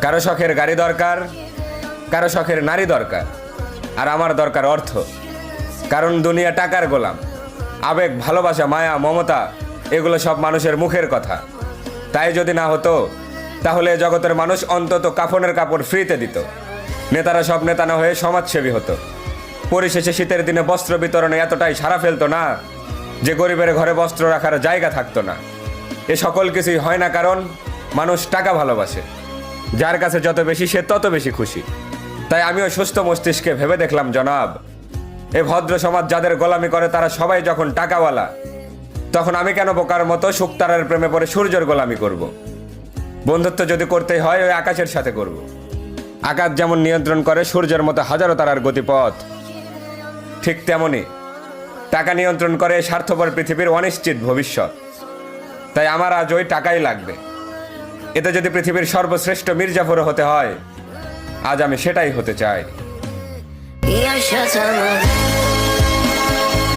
কারো শখের গাড়ি দরকার, কারো শখের নারী দরকার, আর আমার দরকার অর্থ। কারণ দুনিয়া টাকার গোলাম। আবেগ, ভালোবাসা, মায়া, মমতা এগুলো সব মানুষের মুখের কথা। তাই যদি না হতো তাহলে জগতের মানুষ অন্তত কাফনের কাপড় ফ্রিতে দিত। নেতারা সব নেতা না হয়ে সমাজসেবী হতো। পরিশেষে শীতের দিনে বস্ত্র বিতরণে এতটাই সাড়া ফেলতো না যে গরিবের ঘরে বস্ত্র রাখার জায়গা থাকতো না। এ সকল কিছুই হয় না কারণ মানুষ টাকা ভালোবাসে। যার কাছে যত বেশি সে তত বেশি খুশি। তাই আমিও সুস্থ মস্তিষ্কে ভেবে দেখলাম, জনাব, এ ভদ্র সমাজ যাদের গোলামি করে তারা সবাই যখন টাকাওয়ালা, তখন আমি কেন বোকার মতো শুকতারার প্রেমে পড়ে সূর্যের গোলামি করব? বন্ধুত্ব যদি করতেই হয় ওই আকাশের সাথে করব। আকাশ যেমন নিয়ন্ত্রণ করে সূর্যের মতো হাজারো তারার গতিপথ, ঠিক তেমনি টাকা নিয়ন্ত্রণ করে স্বার্থপর পৃথিবীর অনিশ্চিত ভবিষ্যৎ। তাই আমার আজ ওই টাকাই লাগবে। এতে যদি পৃথিবীর সর্বশ্রেষ্ঠ মির্জাফর হতে হয়, আজ আমি সেটাই হতে চাই।